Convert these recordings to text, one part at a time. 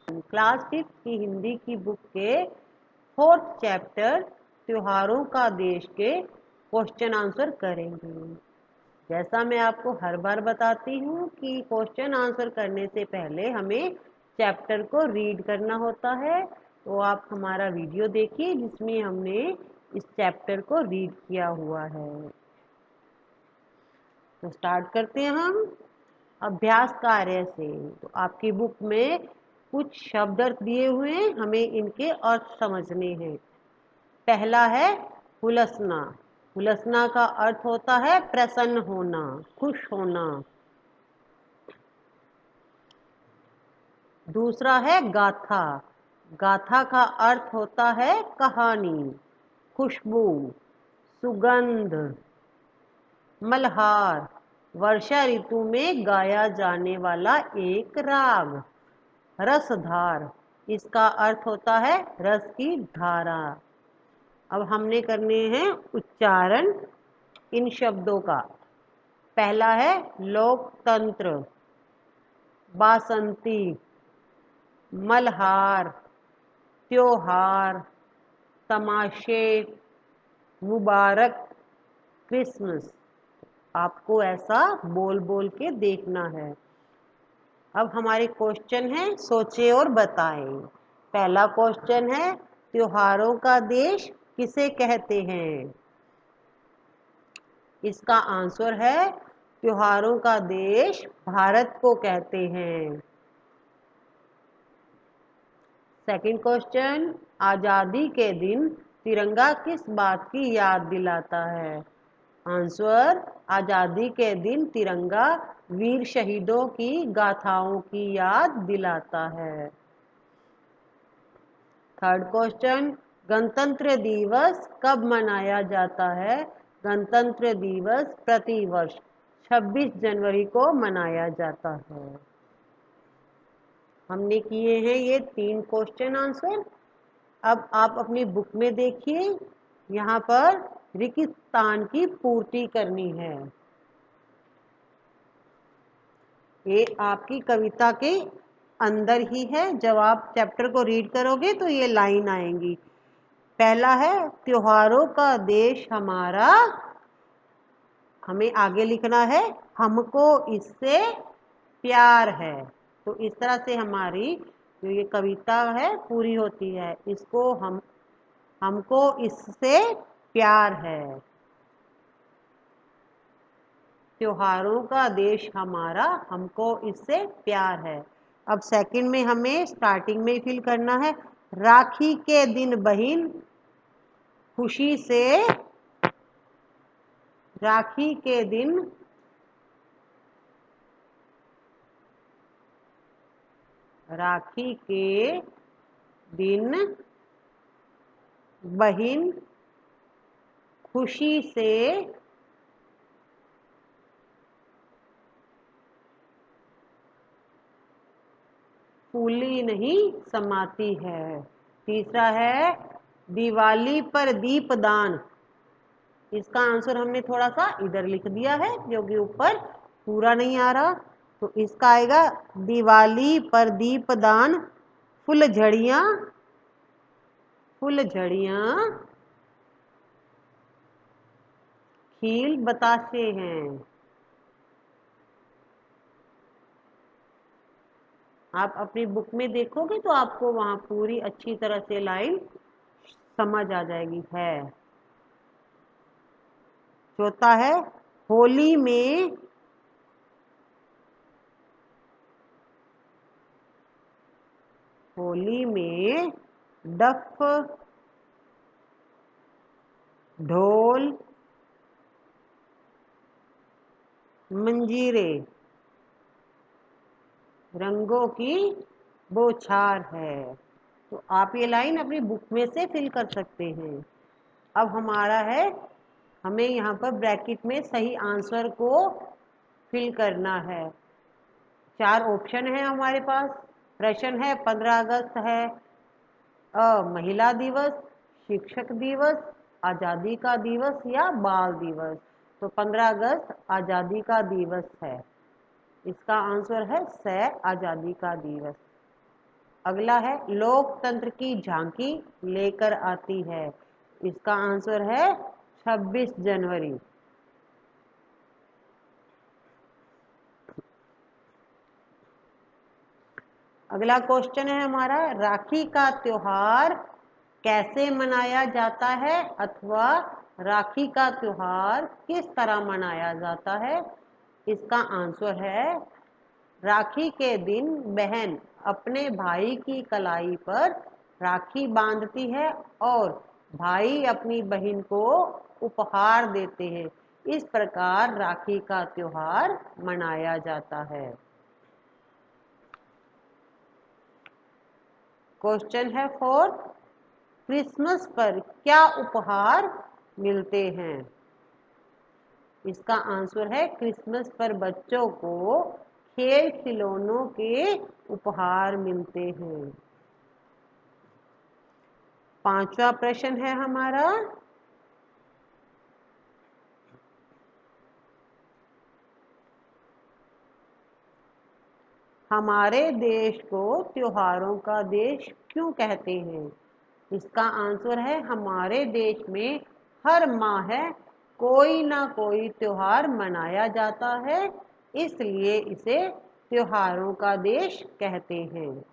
Class 5 की हिंदी की book के 4th चैप्टर त्योहारों का देश के क्वेश्चन आंसर करेंगे। जैसा मैं आपको हर बार बताती हूँ कि क्वेश्चन आंसर करने से पहले हमें चैप्टर को रीड करना होता है। तो आप हमारा वीडियो देखिए जिसमें हमने इस चैप्टर को रीड किया हुआ है। तो स्टार्ट करते हैं हम अभ्यास कार्य से। तो आपकी बुक में कुछ शब्द अर्थ दिए हुए हैं, हमें इनके अर्थ समझने हैं। पहला है हुलसना। हुलसना का अर्थ होता है प्रसन्न होना, खुश होना। दूसरा है गाथा। गाथा का अर्थ होता है कहानी, खुशबू, सुगंध। मल्हार, वर्षा ऋतु में गाया जाने वाला एक राग। रसधार, इसका अर्थ होता है रस की धारा। अब हमने करने हैं उच्चारण इन शब्दों का। पहला है लोकतंत्र, बासंती, मल्हार, त्योहार, तमाशे, मुबारक, क्रिसमस। आपको ऐसा बोल बोल के देखना है। अब हमारे क्वेश्चन है, सोचे और बताएं। पहला क्वेश्चन है त्योहारों का देश किसे कहते हैं? इसका आंसर है त्योहारों का देश भारत को कहते हैं। सेकंड क्वेश्चन, आजादी के दिन तिरंगा किस बात की याद दिलाता है? आंसर, आजादी के दिन तिरंगा वीर शहीदों की गाथाओं की याद दिलाता है। थर्ड क्वेश्चन, गणतंत्र दिवस कब मनाया जाता है? गणतंत्र दिवस प्रतिवर्ष 26 जनवरी को मनाया जाता है। हमने किए हैं ये 3 क्वेश्चन आंसर। अब आप अपनी बुक में देखिए, यहाँ पर रिक्त स्थान की पूर्ति करनी है। ये आपकी कविता के अंदर ही है। जब आप चैप्टर को रीड करोगे तो ये लाइन आएंगी। पहला है त्योहारों का देश हमारा, हमें आगे लिखना है हमको इससे प्यार है। तो इस तरह से हमारी जो ये कविता है पूरी होती है। इसको हमको इससे प्यार है। त्योहारों का देश हमारा, हमको इससे प्यार है। अब सेकंड में हमें स्टार्टिंग में फिल करना है राखी के दिन बहन खुशी से, राखी के दिन राखी के दिन बहन खुशी से फूली नहीं समाती है। तीसरा है दिवाली पर दीपदान। इसका आंसर हमने थोड़ा सा इधर लिख दिया है जो कि ऊपर पूरा नहीं आ रहा। तो इसका आएगा दिवाली पर दीपदान फुलझड़ियाँ, फुलझड़ियाँ खील बतासे हैं। आप अपनी बुक में देखोगे तो आपको वहां पूरी अच्छी तरह से लाइन समझ आ जाएगी। है चौथा है होली में डफ, ढोल, मंजीरे, रंगों की बौछार है। तो आप ये लाइन अपनी बुक में से फिल कर सकते हैं। अब हमारा है हमें यहाँ पर ब्रैकेट में सही आंसर को फिल करना है। 4 ऑप्शन है हमारे पास। प्रश्न है 15 अगस्त है महिला दिवस, शिक्षक दिवस, आज़ादी का दिवस या बाल दिवस। तो 15 अगस्त आज़ादी का दिवस है। इसका आंसर है 6 आज़ादी का दिवस। अगला है लोकतंत्र की झांकी लेकर आती है। इसका आंसर है 26 जनवरी। अगला क्वेश्चन है हमारा, राखी का त्योहार कैसे मनाया जाता है अथवा राखी का त्योहार किस तरह मनाया जाता है। इसका आंसर है, राखी के दिन बहन अपने भाई की कलाई पर राखी बांधती है और भाई अपनी बहन को उपहार देते हैं। इस प्रकार राखी का त्योहार मनाया जाता है। क्वेश्चन है फोर्थ, क्रिसमस पर क्या उपहार मिलते हैं। इसका आंसर है, क्रिसमस पर बच्चों को खेल खिलौनों के उपहार मिलते हैं। पांचवा प्रश्न है हमारा, हमारे देश को त्योहारों का देश क्यों कहते हैं। इसका आंसर है, हमारे देश में हर माह कोई ना कोई त्योहार मनाया जाता है, इसलिए इसे त्योहारों का देश कहते हैं।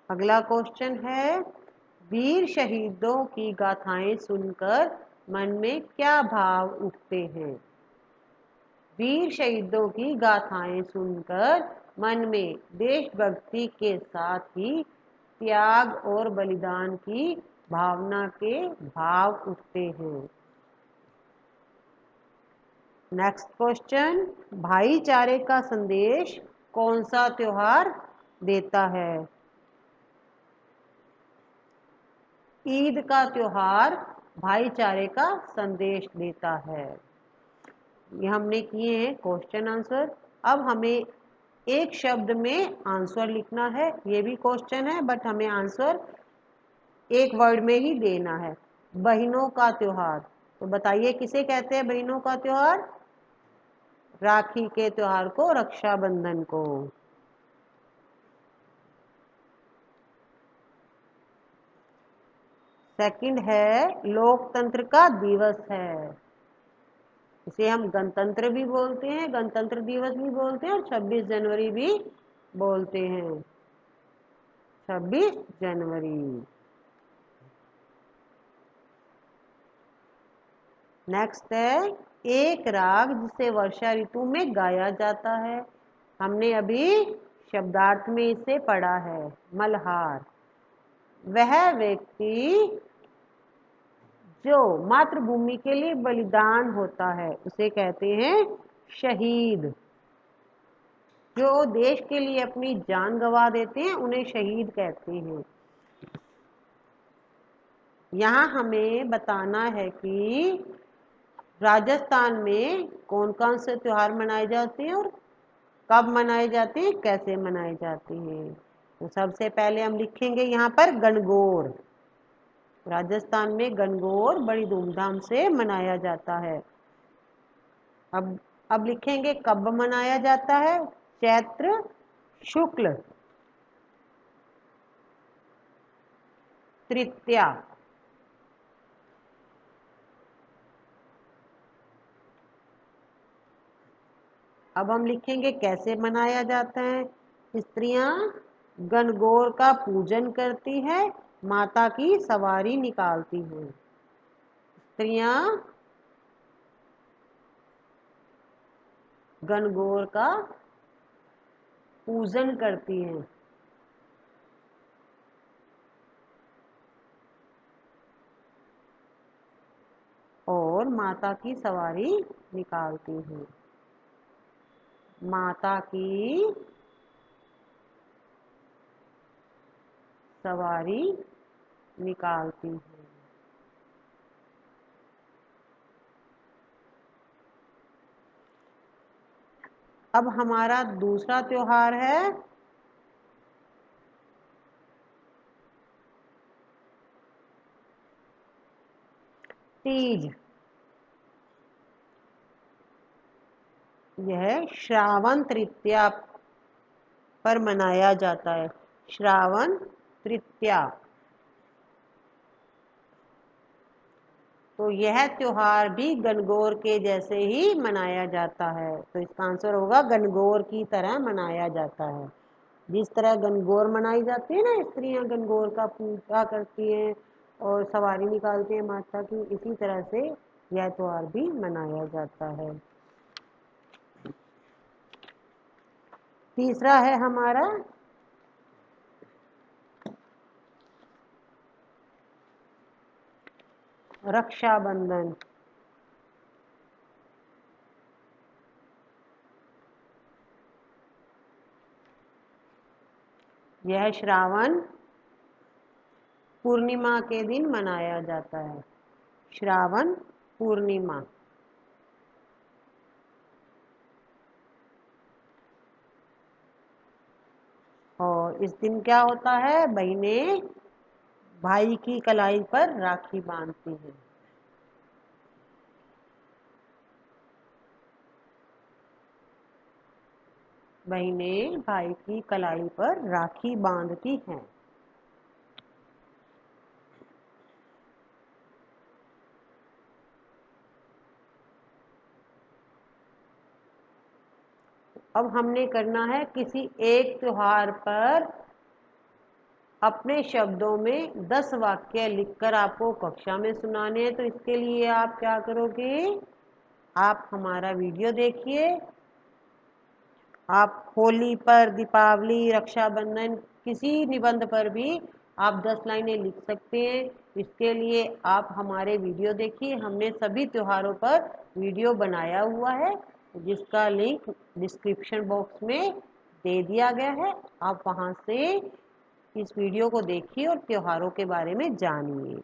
अगला क्वेश्चन है, वीर शहीदों की गाथाएं सुनकर मन में क्या भाव उठते हैं। वीर शहीदों की गाथाएं सुनकर मन में देशभक्ति के साथ ही त्याग और बलिदान की भावना के भाव उठते हैं। नेक्स्ट क्वेश्चन, भाईचारे का संदेश कौन सा त्योहार देता है। ईद का त्योहार भाईचारे का संदेश देता है। ये हमने किए हैं क्वेश्चन आंसर। अब हमें एक शब्द में आंसर लिखना है। ये भी क्वेश्चन है बट हमें आंसर एक वर्ड में ही देना है। बहनों का त्योहार, तो बताइए किसे कहते हैं बहनों का त्योहार। राखी के त्योहार को, रक्षाबंधन को। सेकंड है लोकतंत्र का दिवस है। इसे हम गणतंत्र भी बोलते हैं, गणतंत्र दिवस भी बोलते हैं और 26 जनवरी भी बोलते हैं। 26 जनवरी। नेक्स्ट है एक राग जिसे वर्षा ऋतु में गाया जाता है। हमने अभी शब्दार्थ में इसे पढ़ा है, मल्हार। वह व्यक्ति जो मातृभूमि के लिए बलिदान होता है उसे कहते हैं शहीद। जो देश के लिए अपनी जान गंवा देते हैं उन्हें शहीद कहते हैं। यहाँ हमें बताना है कि राजस्थान में कौन कौन से त्योहार मनाए जाते हैं और कब मनाए जाते हैं, कैसे मनाए जाते हैं। तो सबसे पहले हम लिखेंगे यहाँ पर गणगौर। राजस्थान में गणगौर बड़ी धूमधाम से मनाया जाता है। अब लिखेंगे कब मनाया जाता है। चैत्र शुक्ल तृतीया। अब हम लिखेंगे कैसे मनाया जाता है। स्त्रियां गणगौर का पूजन करती है, माता की सवारी निकालती हैं। स्त्रियां गणगौर का पूजन करती हैं और माता की सवारी निकालती हैं। माता की सवारी निकालती हैं। अब हमारा दूसरा त्योहार है तीज। यह श्रावण तृतीया पर मनाया जाता है। श्रावण तृतीया। तो यह त्योहार भी गणगौर के जैसे ही मनाया जाता है। तो इसका आंसर होगा गणगौर की तरह मनाया जाता है। जिस तरह गणगौर मनाई जाती है ना, स्त्रियां गणगौर का पूजा करती हैं और सवारी निकालती हैं माता की, इसी तरह से यह त्योहार भी मनाया जाता है। तीसरा है हमारा रक्षाबंधन। यह श्रावण पूर्णिमा के दिन मनाया जाता है। श्रावण पूर्णिमा। और इस दिन क्या होता है, बहनें भाई की कलाई पर राखी बांधती हैं। बहनें भाई की कलाई पर राखी बांधती हैं। अब हमने करना है किसी एक त्योहार पर अपने शब्दों में 10 वाक्य लिखकर आपको कक्षा में सुनाने हैं। तो इसके लिए आप क्या करोगे, आप हमारा वीडियो देखिए। आप होली पर, दीपावली, रक्षाबंधन, किसी निबंध पर भी आप 10 लाइनें लिख सकते हैं। इसके लिए आप हमारे वीडियो देखिए। हमने सभी त्योहारों पर वीडियो बनाया हुआ है, जिसका लिंक डिस्क्रिप्शन बॉक्स में दे दिया गया है। आप वहां से इस वीडियो को देखिए और त्योहारों के बारे में जानिए।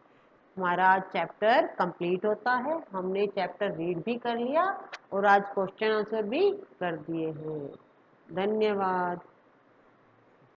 हमारा आज चैप्टर कंप्लीट होता है। हमने चैप्टर रीड भी कर लिया और आज क्वेश्चन आंसर भी कर दिए हैं। धन्यवाद।